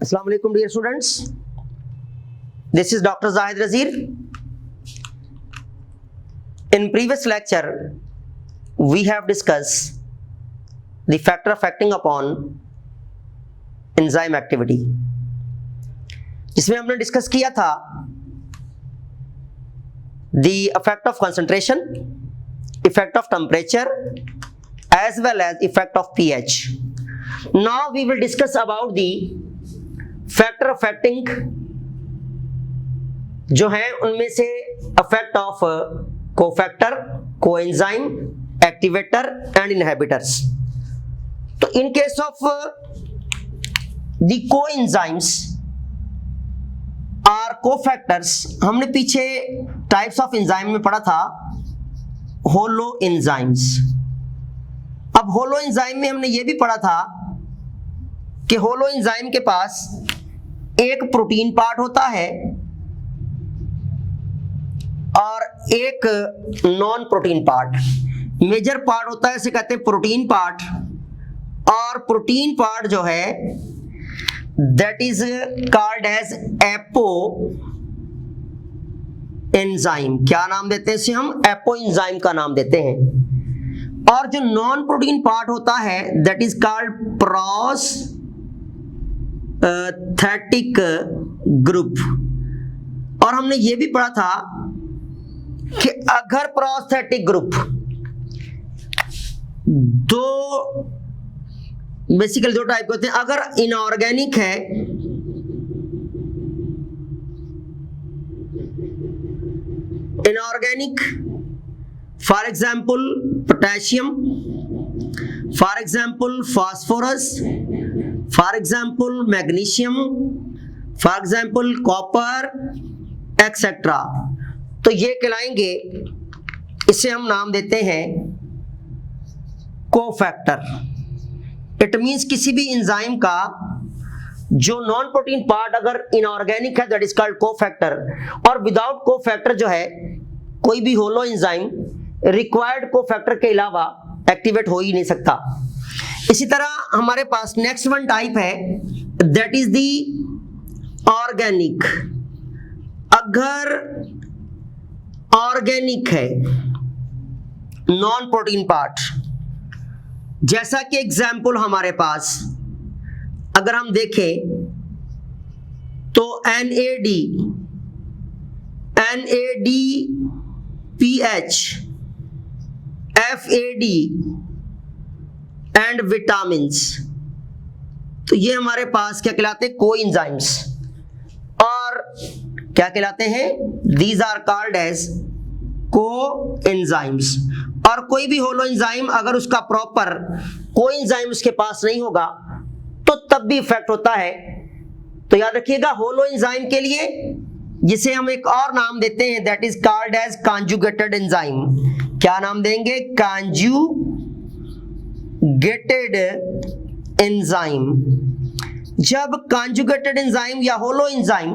Assalamu alaikum dear students. This is Dr. Zahid Razir. In previous lecture, we have discussed the factor affecting upon enzyme activity. जिसमें हमने discuss किया था the effect of concentration, effect of temperature, as well as effect of pH. Now we will discuss about the factor affecting जो है उनमें से effect of cofactor, coenzyme, activator and inhibitors. तो in case of the coenzymes और cofactors, हमने पीछे types of enzyme में पढ़ा था होलो एंजाइम्स. अब होलो एंजाइम में हमने ये भी पढ़ा था कि होलो एंजाइम के पास एक प्रोटीन पार्ट होता है और एक non protein part. Major part होता है, इसे कहते हैं प्रोटीन पार्ट, और प्रोटीन पार्ट जो है that is called as apoenzyme. क्या नाम देते हैं इसे हम? एपो एंजाइम का नाम देते हैं. और जो नॉन प्रोटीन पार्ट होता है that is called prosthetic group. और हमने ये भी पढ़ा था कि अगर प्रोस्थेटिक ग्रुप बेसिकली दो टाइप के होते हैं. अगर इनऑर्गेनिक है, inorganic for example potassium, for example phosphorus, for example magnesium, for example copper etcetera, तो ये कहलाएंगे, इसे हम नाम देते हैं कोफैक्टर. इट मींस किसी भी एंजाइम का जो नॉन प्रोटीन पार्ट अगर इनऑर्गेनिक है दैट इज कॉल्ड कोफैक्टर, और विदाउट कोफैक्टर जो है कोई भी होलो एंजाइम रिक्वायर्ड कोफैक्टर के अलावा एक्टिवेट हो ही नहीं सकता. इसी तरह हमारे पास नेक्स्ट वन टाइप है दैट इज द ऑर्गेनिक. अगर ऑर्गेनिक है नॉन प्रोटीन पार्ट, जैसा कि एग्जाम्पल हमारे पास अगर हम देखें तो NAD, NADPH, FAD and vitamins, तो ये हमारे पास क्या कहलाते हैं? कोएंजाइम्स. और क्या कहलाते हैं? These are called as coenzymes. और कोई भी होलो एंजाइम अगर उसका प्रॉपर कोएंजाइम उसके पास नहीं होगा तो तब भी इफेक्ट होता है. तो याद रखिएगा होलो एंजाइम के लिए जिसे हम एक और नाम देते हैं that is called as conjugated enzyme. क्या नाम देंगे? Conjugated enzyme. जब कॉन्जुगेटेड एंजाइम या होलो एंजाइम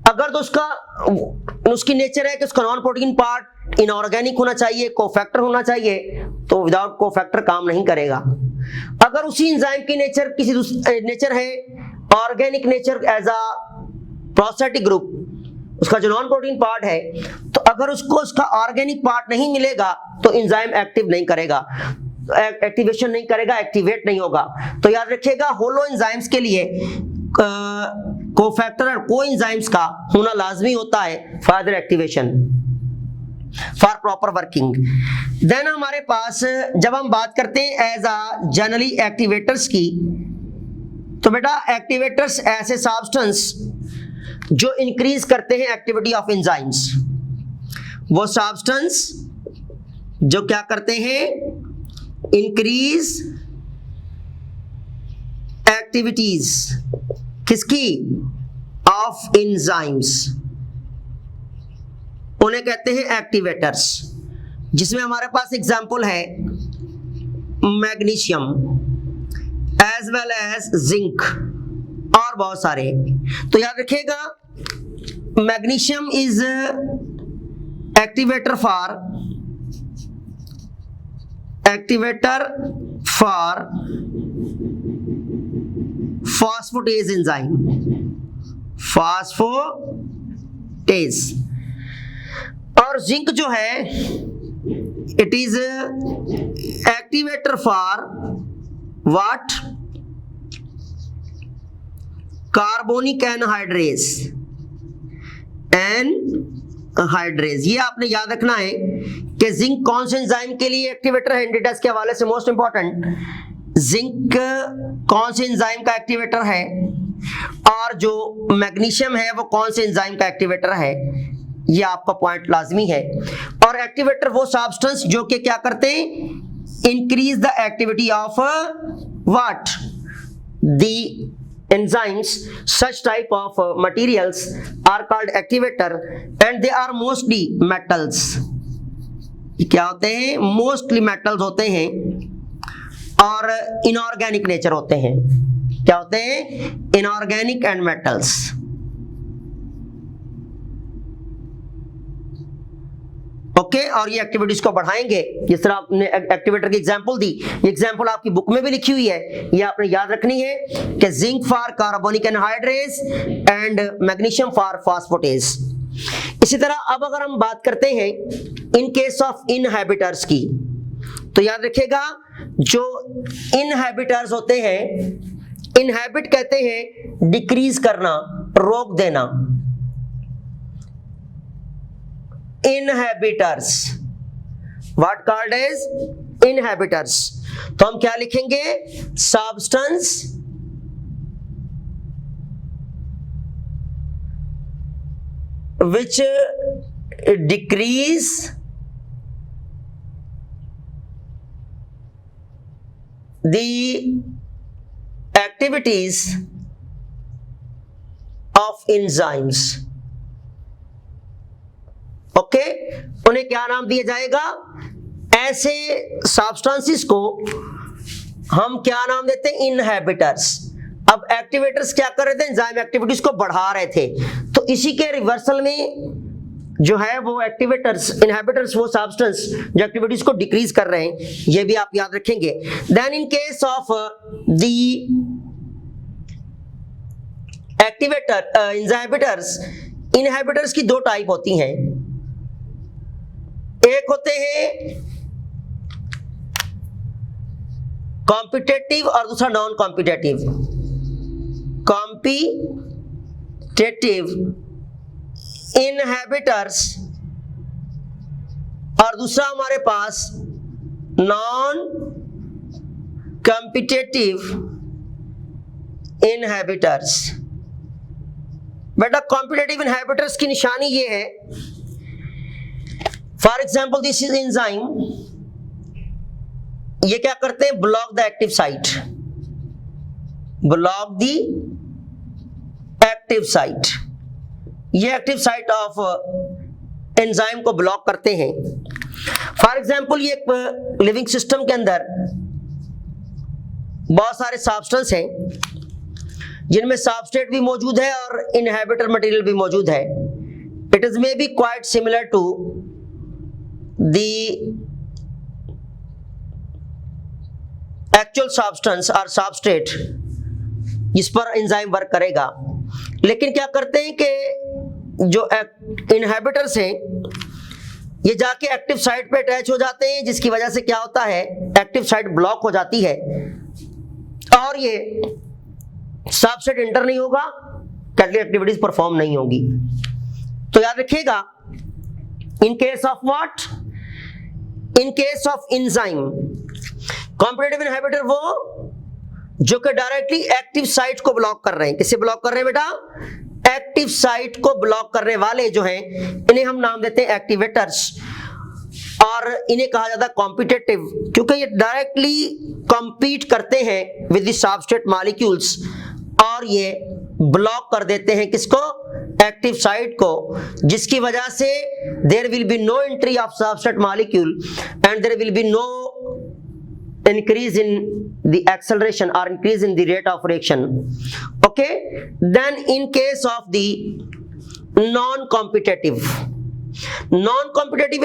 अगर तो उसकी नेचर है कि उसका नॉन प्रोटीन पार्ट इनऑर्गेनिक होना चाहिए, कोफैक्टर होना चाहिए, तो विदाउट कोफैक्टर काम नहीं करेगा. अगर उसी एंजाइम की नेचर किसी नेचर है organic nature as a prosthetic group, उसका जो नॉन प्रोटीन पार्ट है, तो अगर उसको उसका ऑर्गेनिक पार्ट नहीं मिलेगा तो एंजाइम एक्टिव नहीं करेगा, एक्टिवेशन नहीं करेगा, एक्टिवेट नहीं होगा. तो याद रखिएगा होलो एंजाइम्स के लिए कोफैक्टर और कोएंजाइम्स का होना लाजमी होता है for their activation, for proper working. Then हमारे पास जब हम बात करते हैं एज अ जनरली एक्टिवेटर्स की, तो बेटा एक्टिवेटर्स ऐसे सब्सटेंस जो इंक्रीज करते हैं एक्टिविटी ऑफ एंजाइम्स. वो सब्सटेंस जो क्या करते हैं? इंक्रीज एक्टिविटीज किसकी? ऑफ एंजाइम्स, उन्हें कहते हैं एक्टिवेटर्स. जिसमें हमारे पास एग्जांपल है magnesium as well as zinc और बहुत सारे. तो याद रखिएगा magnesium is activator for phosphatase enzyme, phosphatase. और जिंक जो है it is activator for what, carbonic anhydrase, anhydrase. ये आपने याद रखना है कि जिंक कौन से एंजाइम के लिए एक्टिवेटर है, इंडिडेस के हवाले से मोस्ट इंपॉर्टेंट, जिंक कौन से एंजाइम का एक्टिवेटर है, और जो मैग्नीशियम है वो कौन से एंजाइम का एक्टिवेटर है, ये आपका पॉइंट लाजमी है। और एक्टिवेटर वो सब्सटेंस जो कि क्या करते हैं, increase the activity of what, the enzymes. Such type of materials are called activator and they are mostly metals. क्या होते हैं, मोस्टली मेटल्स होते हैं और इनऑर्गेनिक नेचर होते हैं। क्या होते हैं, इनऑर्गेनिक एंड मेटल्स। ओके, और ये एक्टिविटीज को बढ़ाएंगे। जिस तरह आपने एक्टिवेटर की एग्जांपल दी, ये एग्जांपल आपकी बुक में भी लिखी हुई है, ये आपने याद रखनी है कि zinc for carbonic anhydrase and magnesium for phosphatase. इसी तरह अब अगर हम बात करते हैं इन केस ऑफ इनहैबिटर्स की, तो याद रखिएगा जो इनहैबिटर्स होते हैं, इनहैबिट कहते हैं डिक्रीज करना, रोक देना। इनहैबिटर्स, व्हाट कॉल्ड एज इनहैबिटर्स। तो हम क्या लिखेंगे, substance which decrease the activities of enzymes. Okay, उन्हें क्या नाम दिया जाएगा, ऐसे सब्सटेंसेस को हम क्या नाम देते हैं, इनहैबिटर्स। अब एक्टिवेटर्स क्या कर रहे थे, एंजाइम एक्टिविटीज को बढ़ा रहे थे, तो इसी के रिवर्सल में जो है वो एक्टिवेटर्स, इनहैबिटर्स वो सब्सटेंस जो एक्टिविटीज को डिक्रीज कर रहे हैं, ये भी आप याद रखेंगे। Then in case of the activator inhibitors, inhibitors की दो टाइप होती हैं, एक होते हैं कॉम्पिटेटिव और दूसरा नॉन कॉम्पिटेटिव। कॉम्पिटेटिव इनहैबिटर्स और दूसरा हमारे पास नॉन कॉम्पिटेटिव इनहैबिटर्स। बेटा कॉम्पिटेटिव इनहैबिटर्स की निशानी ये है, for example this is enzyme, ये क्या करते हैं, block the active site, block the active site. ये एक्टिव साइट ऑफ एंजाइम को ब्लॉक करते हैं। फॉर एग्जाम्पल ये एक लिविंग सिस्टम के अंदर बहुत सारे सब्सटेंस हैं जिनमें सबस्ट्रेट भी मौजूद है और इनहैबिटर मटेरियल भी मौजूद है। It is may be quite similar to the actual substance or substrate जिस पर एंजाइम वर्क करेगा। लेकिन क्या करते हैं कि जो इनहैबिटर्स हैं ये जाके एक्टिव साइट पे अटैच हो जाते हैं, जिसकी वजह से क्या होता है, एक्टिव साइट ब्लॉक हो जाती है और ये सबस्ट्रेट इंटर नहीं होगा, कैटलिटिक एक्टिविटीज परफॉर्म नहीं होगी। तो याद रखिएगा, in case of what, in case of enzyme, competitive inhibitor वो जो कि डायरेक्टली एक्टिव साइट को ब्लॉक कर रहे हैं। किसे ब्लॉक कर रहे हैं बेटा, एक्टिव साइट को ब्लॉक करने वाले जो हैं इन्हें हम नाम देते हैं एक्टिवेटर्स, और इन्हें कहा जाता है कॉम्पिटेटिव, क्योंकि ये डायरेक्टली कॉम्पीट करते हैं विद द सबस्ट्रेट मॉलिक्यूल्स और ये ब्लॉक कर देते हैं किसको, एक्टिव साइट को, जिसकी वजह से there will be no entry of substrate molecule and there will be no increase in the acceleration or increase in the rate of reaction. Okay, then in case of the non-competitive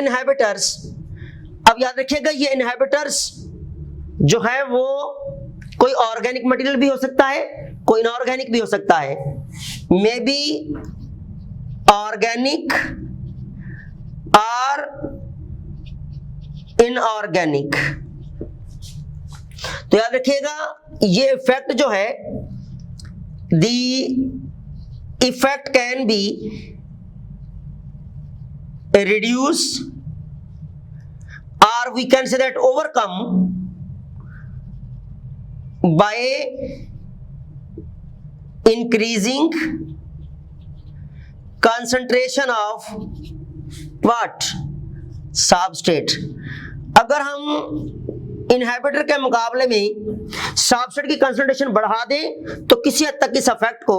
inhibitors, अब याद रखिएगा ये inhibitors जो है वो कोई organic material भी हो सकता है कोई इनऑर्गेनिक भी हो सकता है, मे बी ऑर्गेनिक और इनऑर्गेनिक। तो याद रखिएगा ये इफेक्ट जो है, the effect can be reduce or we can say that overcome by increasing concentration of what? Substrate। अगर हम इनहिबिटर के मुकाबले में सबस्ट्रेट की कंसंट्रेशन बढ़ा दें तो किसी हद तक इस इफेक्ट को,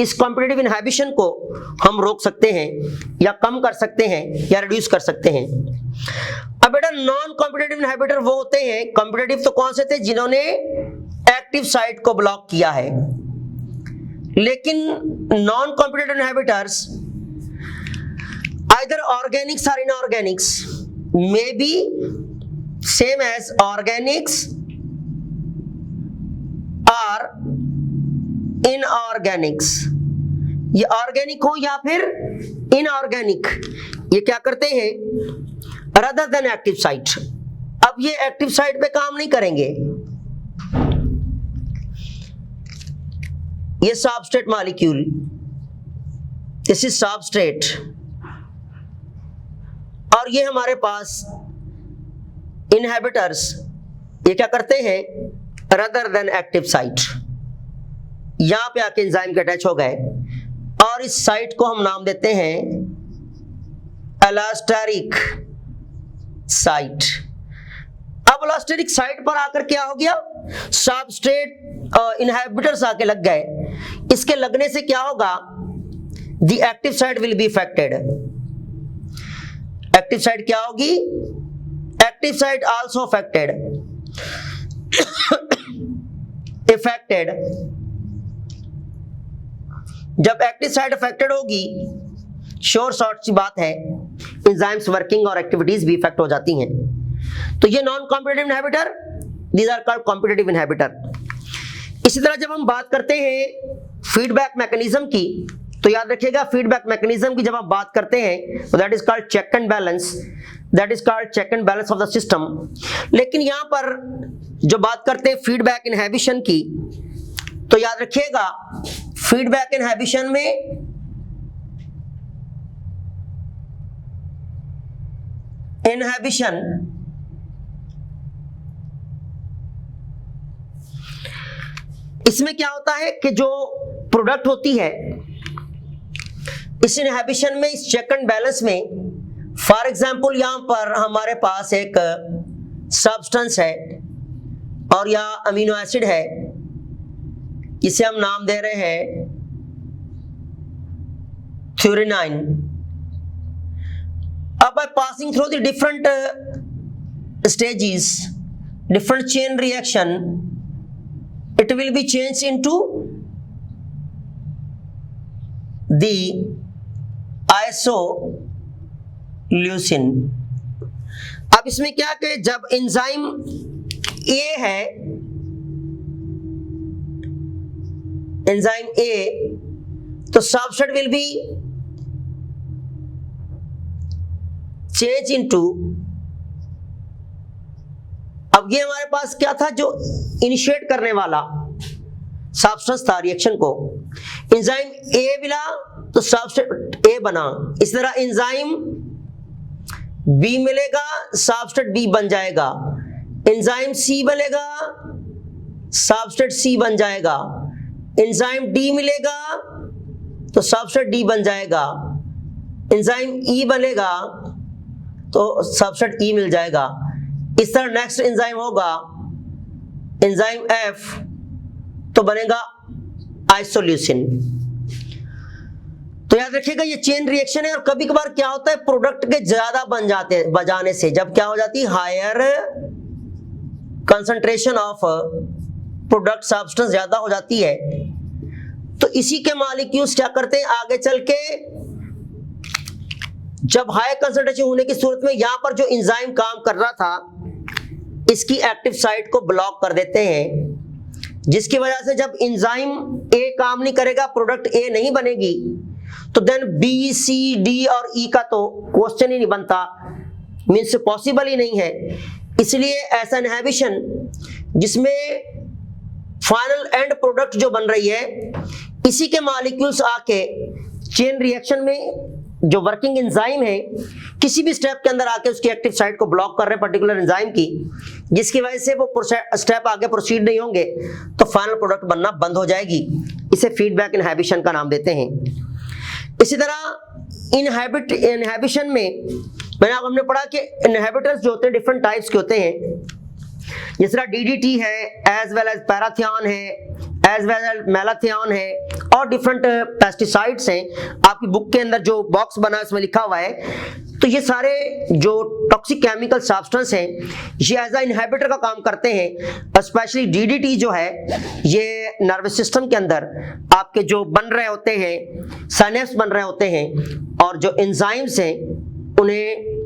इस कॉम्पिटिटिव इनहिबिशन को हम रोक सकते हैं या कम कर सकते हैं या रिड्यूस कर सकते हैं। अब बेटा नॉन कॉम्पिटिटिव इनहिबिटर वो होते हैं, कॉम्पिटिटिव तो कौन से थे, जिन्होंने एक्टिव साइट को ब्लॉक किया है, लेकिन non competitive inhibitors either organics और inorganics, maybe same as organics और इनऑर्गेनिक्स, ये ऑर्गेनिक हो या फिर इनऑर्गेनिक, ये क्या करते हैं, rather than एक्टिव साइट। अब ये एक्टिव साइट पे काम नहीं करेंगे, ये substrate molecule, this is substrate, और ये हमारे पास इनहिबिटर्स, ये क्या करते हैं, rather than एक्टिव साइट, यहां पे आके एंजाइम के अटैच हो गए और इस साइट को हम नाम देते हैं एलास्टेरिक साइट। अब एलास्टेरिक साइट पर आकर क्या हो गया, सबस्ट्रेट इनहिबिटर्स आके लग गए, इसके लगने से क्या होगा, the active site will be effected. Active site क्या होगी, active site also affected, effected. जब एक्टिव साइट अफेक्टेड होगी, श्योर शॉर्ट सी बात है, एंजाइम्स वर्किंग और एक्टिविटीज भी इफेक्ट हो जाती हैं। तो ये non competitive inhibitor, these are called competitive inhibitor. इसी तरह जब हम बात करते हैं फीडबैक मैकेनिज्म की, तो याद रखिएगा फीडबैक मैकेनिज्म की जब आप बात करते हैं तो that is called check and balance, that is called check and balance of the system. लेकिन यहां पर जो बात करते हैं फीडबैक इनहिबिशन की, तो याद रखिएगा फीडबैक इनहिबिशन में इनहिबिशन इसमें क्या होता है कि जो प्रोडक्ट होती है इस इनहिबिशन में, इस चेक एंड बैलेंस में, फॉर एग्जांपल यहां पर हमारे पास एक सब्सटेंस है और या अमीनो एसिड है, जिसे हम नाम दे रहे हैं थ्यूरिनाइन। अब by passing through the different stages, different chain reaction, it will be changed into the isoleucine। अब इसमें क्या कि जब एंजाइम A है, एंजाइम A, तो substrate will be change into, अब ये हमारे पास क्या था, जो इनिशिएट करने वाला सब्सटेंस था रिएक्शन को, एंजाइम ए मिला तो सबस्ट्रेट ए बना। इस तरह एंजाइम बी मिलेगा, सबस्ट्रेट बी बन जाएगा, एंजाइम सी मिलेगा, सबस्ट्रेट सी बन जाएगा, एंजाइम डी मिलेगा तो सबस्ट्रेट डी बन जाएगा, एंजाइम ई बनेगा तो सबस्ट्रेट ई मिल जाएगा। इस तरह नेक्स्ट एंजाइम होगा एंजाइम एफ, तो बनेगा आइसोल्यूसिन। तो याद रखिएगा ये चेन रिएक्शन है। और कभी कभार क्या होता है, प्रोडक्ट के ज्यादा बजाने से जब क्या हो जाती है, higher concentration of product substance ज्यादा हो जाती है, तो इसी के मॉलिक्यूल्स क्या करते हैं आगे चल के, जब हाई कंसंट्रेशन होने की सूरत में यहां पर जो एंजाइम काम कर रहा था इसकी एक्टिव साइट को ब्लॉक कर देते हैं, जिसकी वजह से जब एंजाइम ए काम नहीं करेगा, प्रोडक्ट ए नहीं बनेगी, तो देन बी, सी, डी और ई का तो क्वेश्चन ही नहीं बनता, मीन्स पॉसिबल ही नहीं है। इसलिए ऐसा इनहिबिशन जिसमें फाइनल एंड प्रोडक्ट जो बन रही है, इसी के मॉलिक्यूल्स आके चेन रिएक्शन में जो वर्किंग एंजाइम है किसी भी स्टेप के अंदर आके उसकी एक्टिव साइट को ब्लॉक कर रहे हैं पर्टिकुलर एंजाइम की, जिसकी वजह से वो स्टेप आगे प्रोसीड नहीं होंगे, तो फाइनल प्रोडक्ट बनना बंद हो जाएगी। इसे फीडबैक इनहिबिशन का नाम देते हैं। इसी तरह इनहिबिशन में हमने पढ़ा कि इनहिबिटर्स जो होते हैं डिफरेंट टाइप्स के होते हैं, जिस तरह डीडीटी है, एज वेल एज पैराथियन है, एज वेल एज मेलाथियन है, और डिफरेंट पेस्टिसाइड्स हैं। आपकी बुक के अंदर जो बॉक्स बना है उसमें लिखा हुआ है। तो ये सारे जो टॉक्सिक केमिकल सब्सटेंस हैं ये एज अ इनहिबिटर का काम करते हैं। स्पेशली डीडीटी जो है ये नर्वस सिस्टम के अंदर आपके जो बन रहे होते हैं, साइनेप्स बन रहे होते हैं, और जो एंजाइम्स हैं उन्हें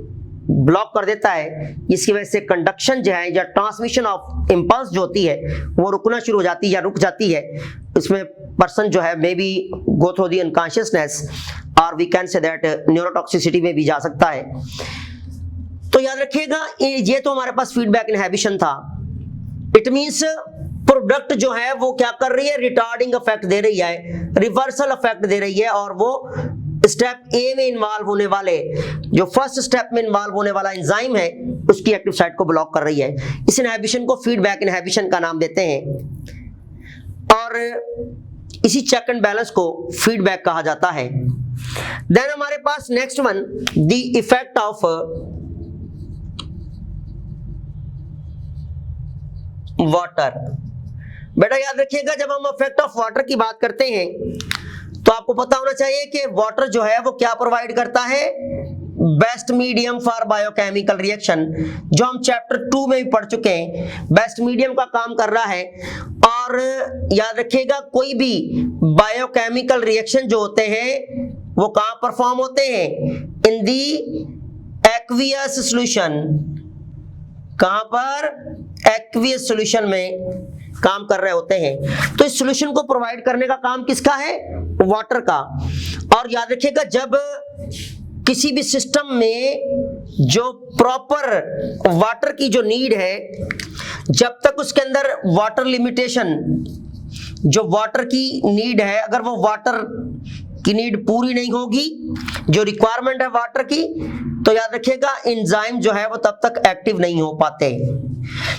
ब्लॉक कर देता है, जिसकी वजह से कंडक्शन जो है या ट्रांसमिशन ऑफ इंपल्स जो होती है वो रुकना शुरू हो जाती है या रुक जाती है। इसमें पर्सन जो है may be go through the unconsciousness, और we can say that neurotoxicity में भी जा सकता है। तो याद रखिएगा ये तो हमारे पास फीडबैक इनहिबिशन था। इट मींस प्रोडक्ट जो है वो क्या कर रही है, रिटार्डिंग इफेक्ट दे रही है, रिवर्सल इफेक्ट दे रही है, और वो स्टेप ए में इन्वॉल्व होने वाले, जो फर्स्ट स्टेप में इन्वॉल्व होने वाला एंजाइम है उसकी एक्टिव साइट को ब्लॉक कर रही है। इस इनहिबिशन को फीडबैक इनहिबिशन का नाम देते हैं, और इसी चेक एंड बैलेंस को फीडबैक कहा जाता है। देन हमारे पास next one, the effect of water. बेटा याद रखिएगा जब हम इफेक्ट ऑफ वाटर की बात करते हैं तो आपको पता होना चाहिए कि वाटर जो है वो क्या प्रोवाइड करता है, best medium for biochemical reaction, जो हम चैप्टर 2 में भी पढ़ चुके हैं। बेस्ट मीडियम का काम कर रहा है। और याद रखिएगा कोई भी बायोकेमिकल रिएक्शन जो होते हैं वो कहां परफॉर्म होते हैं, इन दी एक्वियस सॉल्यूशन। कहां पर, एक्वियस सॉल्यूशन में काम कर रहे होते हैं। तो इस सॉल्यूशन को प्रोवाइड करने का काम किसका है, वाटर का। और याद रखिएगा जब किसी भी सिस्टम में जो प्रॉपर वाटर की जो नीड है, जब तक उसके अंदर वाटर लिमिटेशन, जो वाटर की नीड है, अगर वो वाटर की नीड पूरी नहीं होगी, जो रिक्वायरमेंट है वाटर की, तो याद रखिएगा एंजाइम जो है वो तब तक एक्टिव नहीं हो पाते।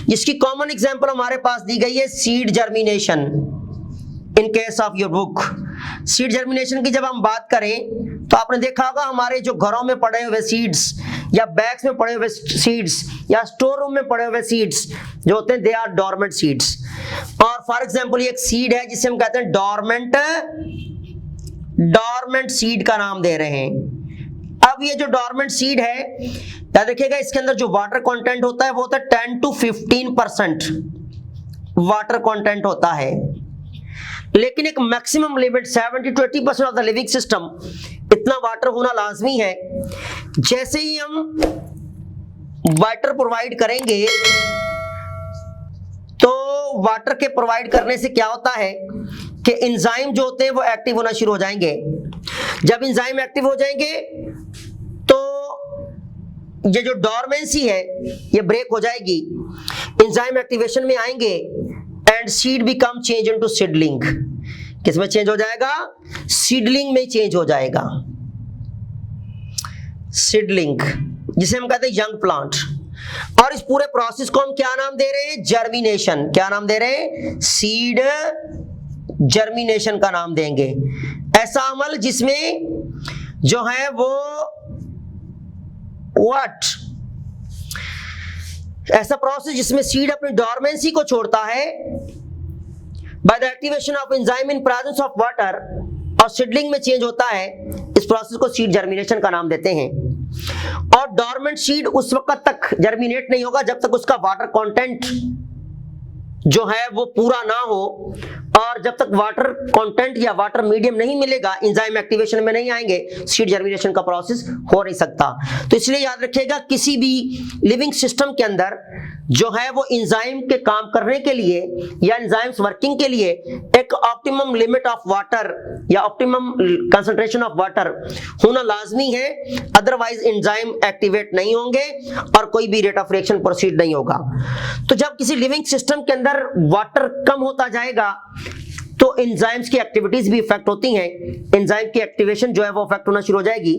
जिसकी कॉमन एग्जांपल हमारे पास दी गई है seed germination. In case of your book, seed germination की जब हम बात करें तो आपने देखा होगा हमारे जो घरों में पड़े हुए सीड्स, या बैग्स में पड़े हुए सीड्स, या स्टोर रूम में पड़े हुए सीड्स जो होते हैं, दे आर डोरमेंट सीड्स। और फॉर एग्जांपल ये एक सीड है जिसे हम कहते हैं डोरमेंट सीड का नाम दे रहे हैं। अब ये जो डोरमेंट सीड है, याद रखिएगा इसके अंदर जो वाटर कंटेंट होता है वो होता है 10 to 15% वाटर कंटेंट होता है। लेकिन एक maximum limit 70 to 80% of the living system इतना वाटर होना लाजमी है। जैसे ही हम वाटर प्रोवाइड करेंगे तो वाटर के प्रोवाइड करने से क्या होता है कि एंजाइम जो होते हैं वो एक्टिव होना शुरू हो जाएंगे। जब एंजाइम एक्टिव हो जाएंगे तो ये जो डोरमेंसी है ये ब्रेक हो जाएगी, एंजाइम एक्टिवेशन में आएंगे, and seed become change into seedling. किसमें चेंज हो जाएगा, सीडलिंग में चेंज हो जाएगा। सीडलिंग जिसे हम कहते हैं यंग प्लांट। और इस पूरे प्रोसेस को हम क्या नाम दे रहे हैं, जर्मिनेशन। क्या नाम दे रहे हैं, सीड जर्मिनेशन का नाम देंगे। ऐसा अमल जिसमें जो है वो ऐसा प्रोसेस जिसमें सीड अपनी डोरमेंसी को छोड़ता है by the activation of enzyme in presence of water, और सीडलिंग में चेंज होता है। इस प्रोसेस को सीड जर्मिनेशन का नाम देते हैं। और डोरमेंट सीड उस वक्त तक जर्मिनेट नहीं होगा जब तक उसका वाटर कंटेंट जो है वो पूरा ना हो, और जब तक वाटर कंटेंट या वाटर मीडियम नहीं मिलेगा, एंजाइम एक्टिवेशन में नहीं आएंगे, सीड जर्मिनेशन का प्रोसेस हो नहीं सकता। तो इसलिए याद रखिएगा किसी भी लिविंग सिस्टम के अंदर जो है वो एंजाइम के काम करने के लिए या एंजाइम्स वर्किंग के लिए एक ऑप्टिमम लिमिट ऑफ वाटर या ऑप्टिमम कंसंट्रेशन ऑफ वाटर होना लाजमी है, अदरवाइज एंजाइम एक्टिवेट नहीं होंगे और कोई भी रेट ऑफ रिएक्शन प्रोसीड नहीं होगा। तो जब किसी लिविंग सिस्टम के अंदर वाटर कम होता जाएगा तो एंजाइम्स की एक्टिविटीज भी इफेक्ट होती हैं, एंजाइम की एक्टिवेशन जो है वो इफेक्ट होना शुरू हो जाएगी,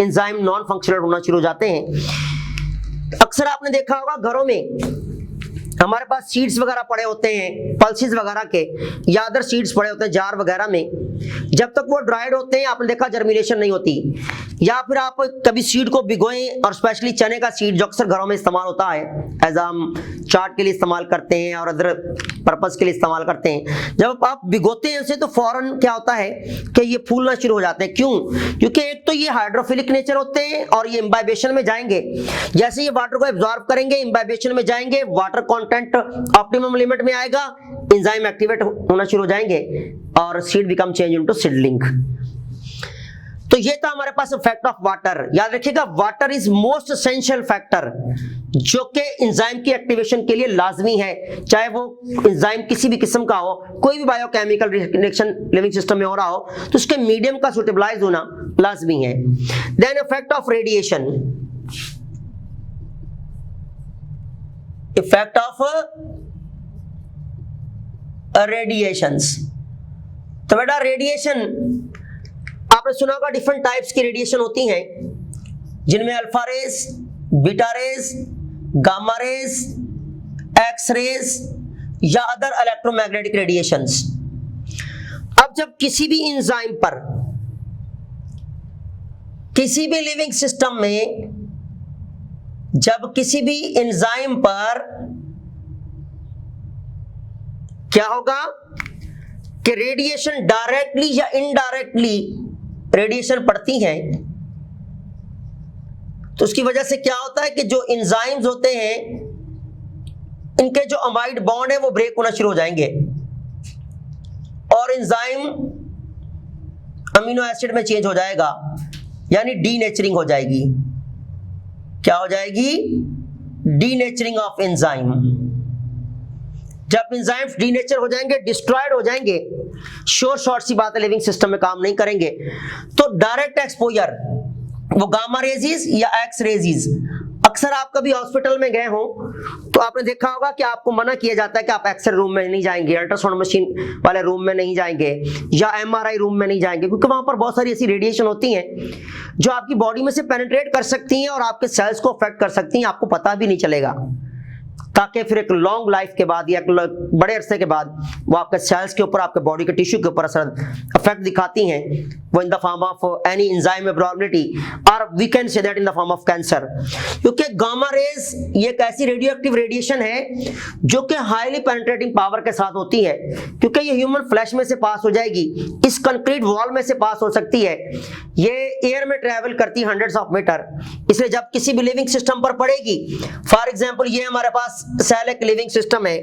एंजाइम नॉन फंक्शनल होना शुरू हो जाते हैं। अक्सर आपने देखा होगा घरों में हमारे पास सीड्स वगैरह पड़े होते हैं, पल्सेस वगैरह के या अदर सीड्स पड़े होते हैं जार वगैरह में, जब तक वो ड्राइड होते हैं आपने देखा जर्मिनेशन नहीं होती। या फिर आप कभी सीड को भिगोएं, और स्पेशली चने का सीड जो अक्सर घरों में इस्तेमाल होता है, एज हम चाट के लिए इस्तेमाल करते हैं और अदर पर्पस के लिए इस्तेमाल करते हैं, जब आप भिगोते हैं उसे तो फौरन क्या होता है कि ये फूलना शुरू हो जाते हैं। क्यों? क्योंकि एक तो ये हाइड्रोफिलिक नेचर होते हैं और ये इम्बाइबेशन में जाएंगे, जैसे ये वाटर को एब्जॉर्ब करेंगे इम्बाइबेशन में जाएंगे, वाटर कंटेंट ऑप्टिमम लिमिट में आएगा, एंजाइम एक्टिवेट होना शुरू हो जाएंगे और seed become change into seedling. तो ये था हमारे पास इफेक्ट ऑफ वाटर। याद रखिएगा water is most essential factor जो कि एंजाइम की एक्टिवेशन के लिए लाजमी है, चाहे वो एंजाइम किसी भी किस्म का हो, कोई भी बायोकेमिकल रिएक्शन लिविंग सिस्टम में हो रहा हो तो उसके मीडियम का सुटेबलाइज होना लाजमी है। Then effect of radiation, effect of radiations. तो बेटा रेडिएशन आपने सुना होगा डिफरेंट टाइप्स की रेडिएशन होती हैं, जिनमें alpha rays, beta rays, gamma rays, X rays या अदर इलेक्ट्रोमैग्नेटिक रेडिएशंस। अब जब किसी भी एंजाइम पर, किसी भी लिविंग सिस्टम में, जब किसी भी एंजाइम पर क्या होगा कि रेडिएशन डायरेक्टली या इनडायरेक्टली रेडिएशन पड़ती है, तो उसकी वजह से क्या होता है कि जो एंजाइम्स होते हैं इनके जो अमाइड बॉन्ड है वो ब्रेक होना शुरू हो जाएंगे और एंजाइम अमीनो एसिड में चेंज हो जाएगा, यानी डीनेचरिंग हो जाएगी। क्या हो जाएगी? Denaturing of enzyme. जब एंजाइम्स डीनेचर हो जाएंगे, डिस्ट्रॉयड हो जाएंगे, श्योर शॉर्ट सी बात है लिविंग सिस्टम में काम नहीं करेंगे, तो डायरेक्ट एक्सपोजर वो गामा रेजिस या एक्स रेजिस। अक्सर आप कभी हॉस्पिटल में गए हो तो आपने देखा होगा कि आपको मना किया जाता है कि आप एक्सरे रूम में नहीं जाएंगे, अल्ट्रासाउंड मशीन वाले रूम में नहीं जाएंगे या एमआरआई रूम में नहीं जाएंगे, क्योंकि वहां पर बहुत सारी ऐसी रेडिएशन होती हैं जो आपकी बॉडी में से पेनिट्रेट कर सकती हैं और आपके सेल्स को अफेक्ट कर सकती हैं, आपको पता भी नहीं चलेगा, ताकि फिर एक लॉन्ग लाइफ के बाद या बड़े अरसे के बाद वो आपके सेल्स के ऊपर, आपके बॉडी के टिश्यू के ऊपर इफेक्ट दिखाती हैं, वो in the form of any enzyme abnormality और we can say that in the form of cancer. क्योंकि गामा रेज ये एक ऐसी रेडियो एक्टिव रेडिएशन है जो कि हाईली पेनिट्रेटिंग पावर के साथ होती है, क्योंकि ये ह्यूमन फ्लैश में से पास हो जाएगी, इस कंक्रीट वॉल में से पास हो सकती है, ये एयर में ट्रेवल करती है हंड्रेड्स ऑफ मीटर, इसलिए जब किसी भी लिविंग सिस्टम पर पड़ेगी, फॉर एग्जाम्पल ये हमारे पास सेल एक लिविंग सिस्टम है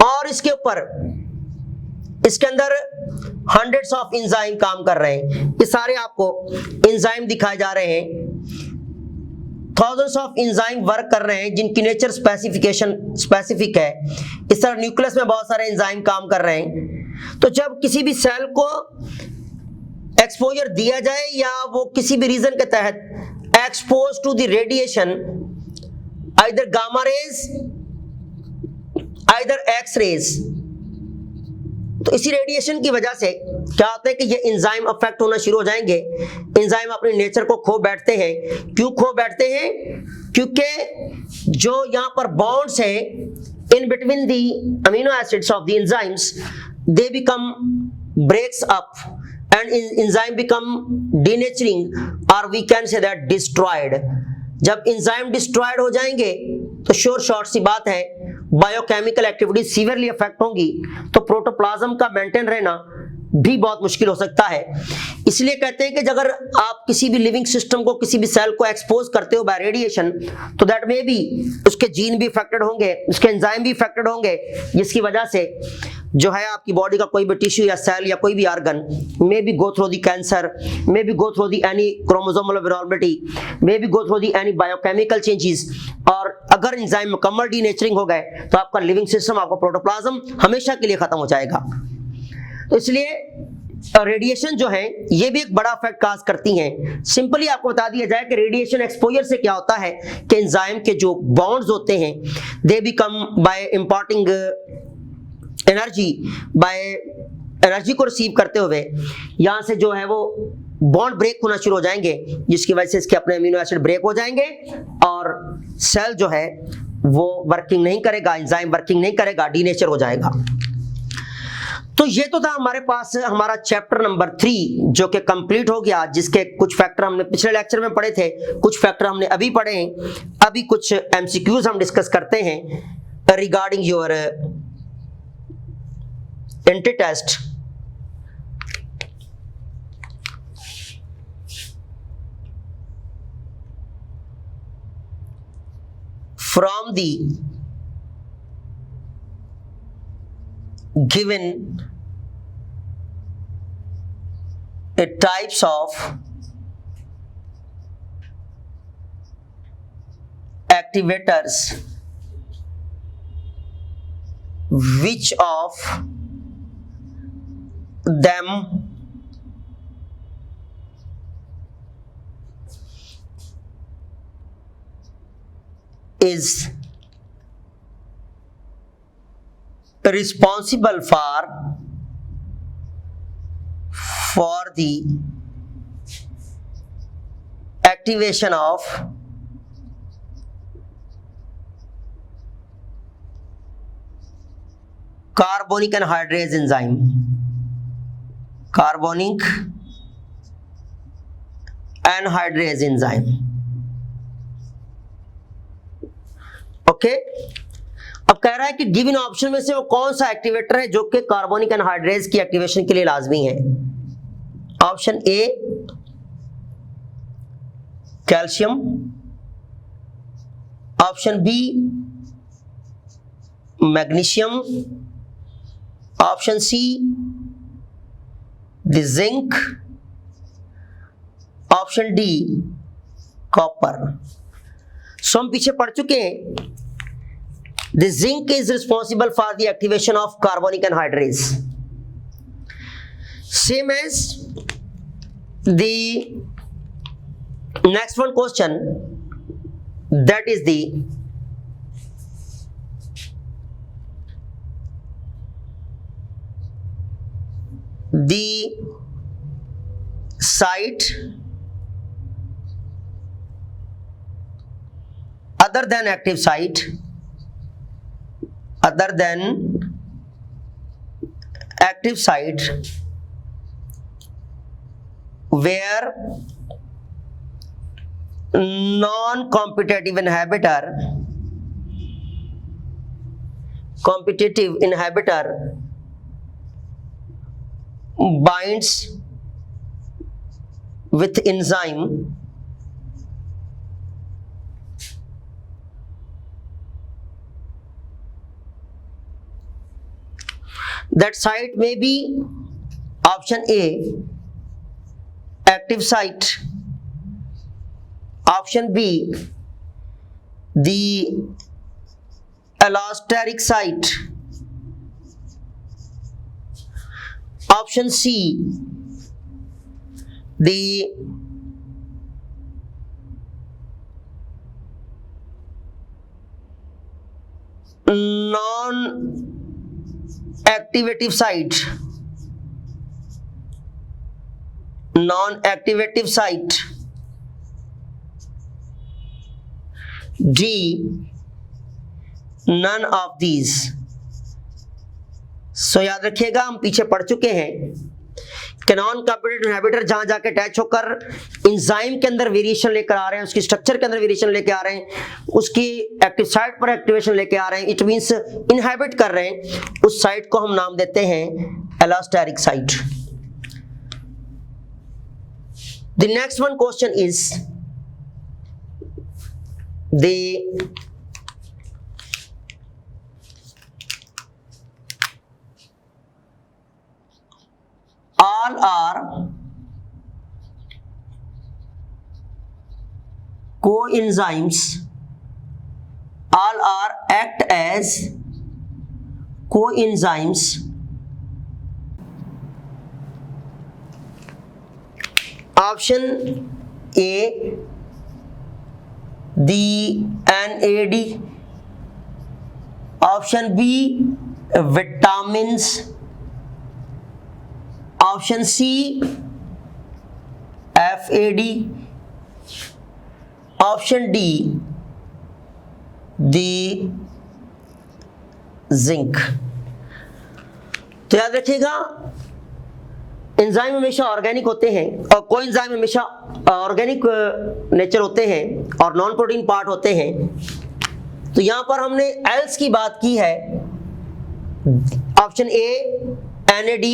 और इसके ऊपर, इसके अंदर हंड्रेड्स ऑफ एंजाइम काम कर रहे हैं, ये सारे आपको एंजाइम दिखाए जा रहे हैं, थाउजेंड्स ऑफ एंजाइम वर्क कर रहे हैं जिनकी नेचर स्पेसिफिक है। इस तरह न्यूक्लियस में बहुत सारे एंजाइम काम कर रहे हैं। तो जब किसी भी सेल को एक्सपोजर दिया जाए या वो किसी भी रीजन के तहत expose to the radiation, either gamma rays either X rays, तो इसी रेडिएशन की वजह से क्या होता है कि ये एंजाइम अफेक्ट होना शुरू हो जाएंगे, एंजाइम अपने नेचर को खो बैठते हैं। क्यों खो बैठते हैं? क्योंकि जो यहाँ पर बॉन्ड्स हैं in between the amino acids of the enzymes, they become breaks up and enzyme become denaturing और we can say that destroyed. जब एंजाइम डिस्ट्रॉयड हो जाएंगे तो श्योर शॉर्ट सी बात है बायोकेमिकल एक्टिविटी सीवियरली अफेक्ट होंगी, तो प्रोटोप्लाज्म का मेंटेन रहना भी बहुत मुश्किल हो सकता है। इसलिए कहते हैं कि अगर आप किसी भी लिविंग सिस्टम को, किसी भी सेल को एक्सपोज करते हो बाय रेडिएशन, तो दैट मे बी उसके जीन भी अफेक्टेड होंगे, उसके एंजाइम भी अफेक्टेड होंगे, जिसकी वजह से जो है आपकी बॉडी का कोई भी टिश्यू या सेल या कोई भी organ may be go through the cancer, may be go through the any chromosomal abnormality, may be go through the any biochemical changes, और अगर एंजाइम मुकम्मल डीनेचरिंग हो गए तो आपका लिविंग सिस्टम, आपका प्रोटोप्लाज्म हमेशा के लिए खत्म हो जाएगा। तो इसलिए रेडिएशन जो है ये भी एक बड़ा इफेक्ट काज करती हैं। सिंपली आपको बता दिया जाए कि रेडिएशन एक्सपोजर से क्या होता है कि एंजाइम के जो बॉन्ड्स होते हैं they become by importing energy, by energy को रिसीव करते हुए यहाँ से जो है वो बॉन्ड ब्रेक होना शुरू हो जाएंगे, जिसकी वजह से इसके अपने अमीनो एसिड ब्रेक हो जाएंगे और सेल जो है वो वर्किंग नहीं करेगा, एंजाइम वर्किंग नहीं करेगा, डीनेचर हो जाएगा। तो ये तो था हमारे पास हमारा चैप्टर नंबर 3 जो कि कंप्लीट हो गया, जिसके कुछ फैक्टर हमने पिछले लेक्चर में पढ़े थे, कुछ फैक्टर हमने अभी पढ़े हैं। अभी कुछ एमसीक्यूज हम डिस्कस करते हैं regarding your anti test. From the given types of activators, which of them is responsible for the activation of carbonic anhydrase enzyme, carbonic anhydrase enzyme। Okay, अब कह रहा है कि गिवन ऑप्शन में से वो कौन सा एक्टिवेटर है जो कि कार्बोनिक एनहाइड्रेज की एक्टिवेशन के लिए लाजमी है। Option A calcium, option B magnesium, option C the zinc, option D copper. So हम पीछे पढ़ चुके हैं। The zinc is responsible for the activation of carbonic anhydrase. Same as the next one question, that is the site other than active site, other than active site where non-competitive inhibitor binds with enzyme that site may be option A active site, option B the allosteric site, option C the non-activative site, D none of these। सो याद रखिएगा हम पीछे पढ़ चुके हैं कि non competitive inhibitor जहां जाके अटैच होकर एंजाइम के अंदर वेरिएशन लेकर आ रहे हैं, उसकी स्ट्रक्चर के अंदर वेरिएशन लेके आ रहे हैं, उसकी एक्टिव साइट पर एक्टिवेशन लेके आ रहे हैं, इट मींस इनहिबिट कर रहे हैं, उस साइट को हम नाम देते हैं allosteric site. The next one question is the all are coenzymes, all are act as coenzymes option A the NAD, option B vitamins, option C FAD, option D the zinc. तो याद रखिएगा enzyme हमेशा organic होते हैं और coenzyme हमेशा organic nature होते हैं और नॉन प्रोटीन पार्ट होते हैं। तो यहां पर हमने एल्स की बात की है। Option A NAD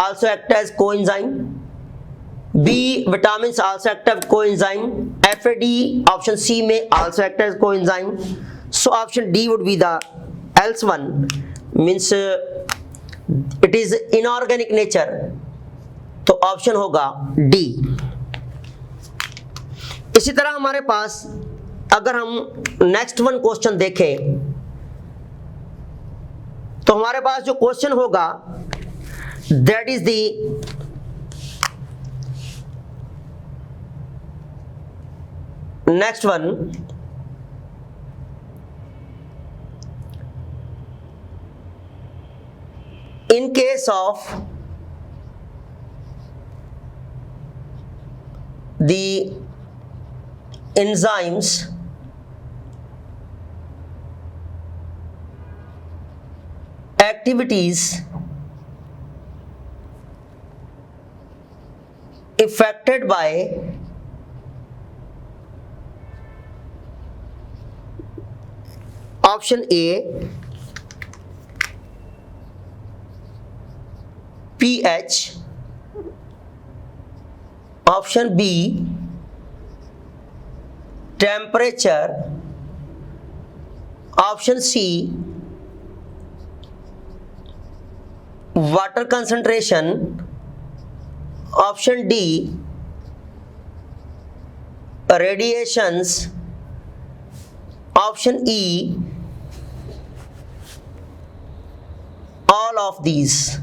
also act as coenzyme, B vitamin also act as coenzyme, FAD option C में also act as coenzyme. So option D would be the else one, means it is inorganic nature, तो option होगा D. इसी तरह हमारे पास अगर हम next one question देखें तो हमारे पास जो क्वेश्चन होगा that is the next one. In case of the enzymes activities affected by option A pH, option B temperature, option C water concentration, option D radiations, option E all of these।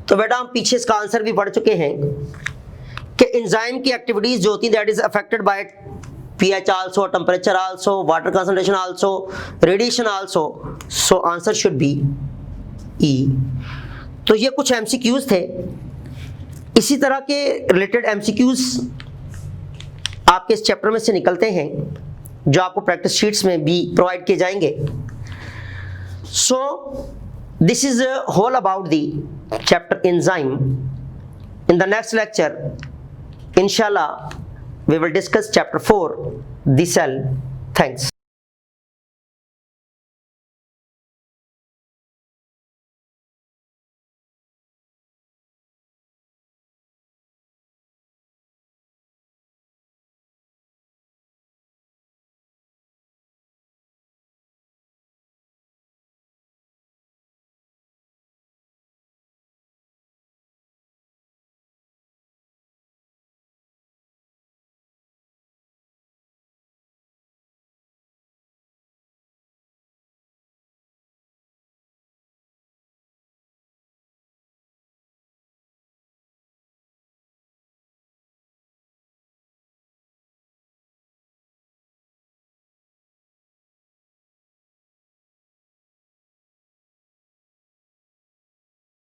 तो बेटा हम पीछे इसका answer भी पढ़ चुके हैं कि एंजाइम की एक्टिविटीज जो होती हैं that is affected by pH also, temperature also, water concentration also, radiation also. So answer should be E. तो ये कुछ एमसीक्यूज थे। इसी तरह के रिलेटेड एमसीक्यूज आपके इस चैप्टर में से निकलते हैं जो आपको प्रैक्टिस शीट्स में भी प्रोवाइड किए जाएंगे। सो this is whole about the chapter enzyme. In the next lecture inshallah we will discuss chapter 4 the cell. Thanks.